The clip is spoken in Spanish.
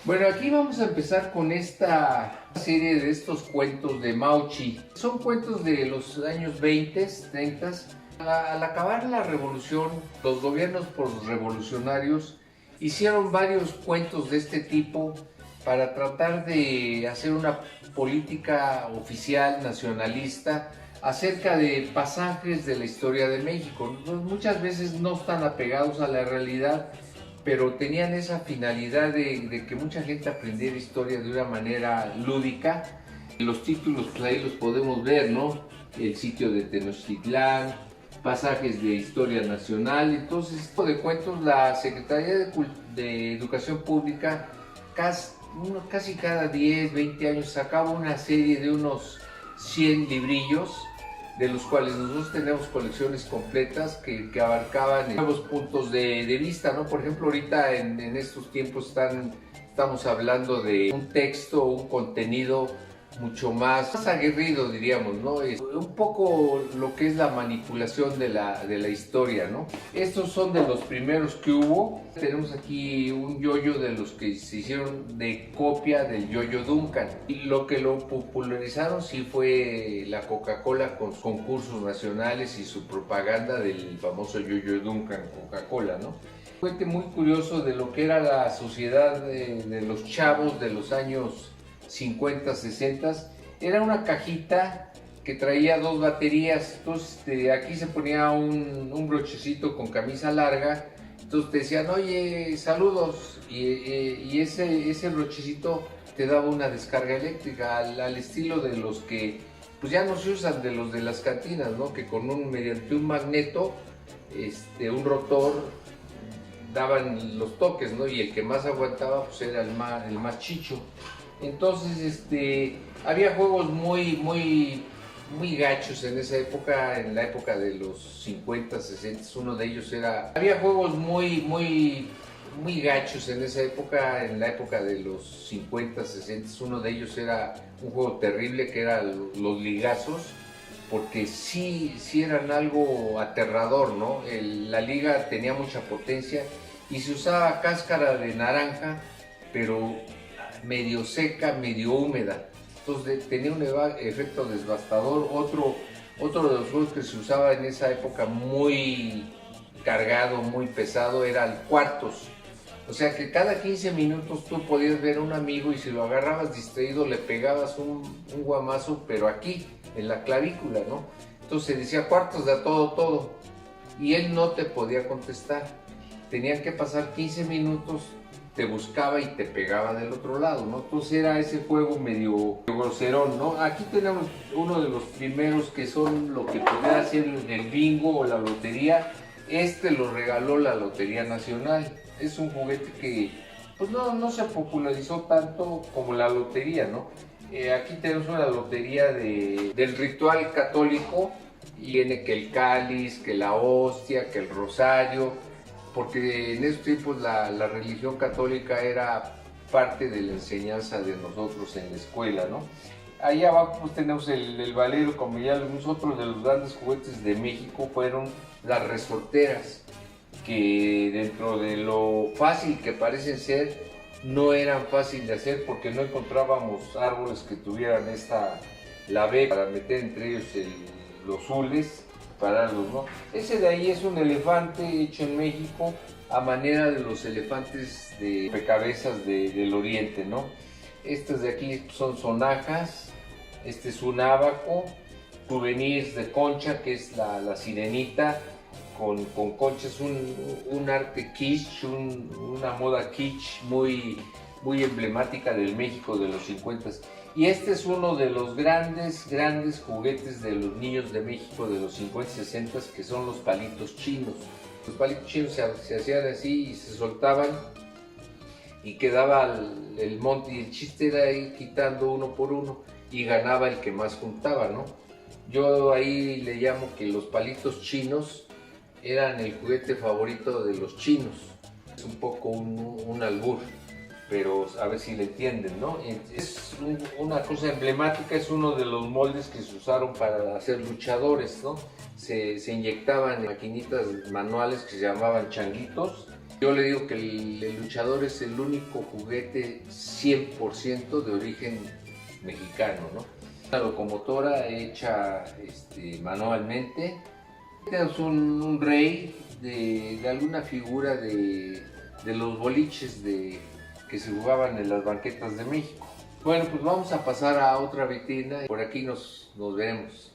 Bueno, aquí vamos a empezar con esta serie de estos cuentos de Mauchi. Son cuentos de los años 20, 30. Al acabar la revolución, los gobiernos revolucionarios hicieron varios cuentos de este tipo para tratar de hacer una política oficial nacionalista acerca de pasajes de la historia de México. Muchas veces no están apegados a la realidad, pero tenían esa finalidad de que mucha gente aprendiera historia de una manera lúdica. Los títulos, pues ahí los podemos ver, ¿no? El sitio de Tenochtitlán, pasajes de historia nacional. Entonces, este tipo de cuentos, la Secretaría de Educación Pública casi cada 10, 20 años sacaba una serie de unos 100 librillos, de los cuales nosotros tenemos colecciones completas que abarcaban nuevos puntos de vista, ¿no? Por ejemplo, ahorita en estos tiempos estamos hablando de un texto, un contenido mucho más aguerrido, diríamos, ¿no? Es un poco lo que es la manipulación de la historia, ¿no? Estos son de los primeros que hubo. Tenemos aquí un yoyo de los que se hicieron de copia del yoyo Duncan. Y lo que lo popularizaron sí fue la Coca-Cola con sus concursos nacionales y su propaganda del famoso yoyo Duncan Coca-Cola, ¿no? Fue muy curioso de lo que era la sociedad de los chavos de los años 50, 60. Era una cajita que traía dos baterías. Entonces aquí se ponía un brochecito con camisa larga. Entonces te decían, oye, saludos, y ese brochecito te daba una descarga eléctrica al estilo de los que pues ya no se usan, de los de las cantinas, ¿no? Que mediante un magneto, un rotor, daban los toques, ¿no? Y el que más aguantaba pues era el más chicho. Entonces, había juegos muy gachos en esa época, en la época de los 50, 60. Había juegos muy gachos en esa época, en la época de los 50, 60. Uno de ellos era un juego terrible que era los ligazos, porque sí eran algo aterrador, ¿no? La liga tenía mucha potencia y se usaba cáscara de naranja, pero medio seca, medio húmeda. Entonces tenía un efecto devastador. Otro de los juegos que se usaba en esa época muy cargado, muy pesado, era el cuartos. O sea que cada 15 minutos tú podías ver a un amigo y si lo agarrabas distraído le pegabas un guamazo, pero aquí, en la clavícula, ¿no? Entonces se decía cuartos de a todo, y él no te podía contestar. Tenían que pasar 15 minutos, te buscaba y te pegaba del otro lado, ¿no? Entonces era ese juego medio groserón, ¿no? Aquí tenemos uno de los primeros que son lo que podría ser el bingo o la lotería. Lo regaló la Lotería Nacional. Es un juguete que pues no se popularizó tanto como la lotería, ¿no? Aquí tenemos una lotería del ritual católico, y viene que el cáliz, que la hostia, que el rosario, porque en esos tiempos la religión católica era parte de la enseñanza de nosotros en la escuela, ¿no? Ahí abajo pues tenemos el valero, como ya lo vimos. Otros de los grandes juguetes de México fueron las resorteras, que dentro de lo fácil que parecen ser, no eran fáciles de hacer porque no encontrábamos árboles que tuvieran la B para meter entre ellos los hules, pararlos, ¿no? Ese de ahí es un elefante hecho en México a manera de los elefantes de rompecabezas del oriente, ¿no? Estos de aquí son sonajas. Este es un ábaco. Souvenirs de concha, que es la sirenita con concha. Es un arte kitsch, una moda kitsch muy emblemática del México de los 50. Y este es uno de los grandes juguetes de los niños de México de los 50 y 60, que son los palitos chinos. Los palitos chinos se hacían así y se soltaban y quedaba el monte, y el chiste era ir quitando uno por uno y ganaba el que más juntaba, ¿no? Yo ahí le llamo que los palitos chinos eran el juguete favorito de los chinos. Es un poco un albur, pero a ver si le entienden, ¿no? Es una cosa emblemática. Es uno de los moldes que se usaron para hacer luchadores, ¿no? Se inyectaban en maquinitas manuales que se llamaban changuitos, Yo le digo que el luchador es el único juguete 100% de origen mexicano, ¿no? Una locomotora hecha manualmente. Es un rey de alguna figura de los boliches que se jugaban en las banquetas de México. Bueno, pues vamos a pasar a otra vitrina. Por aquí nos veremos.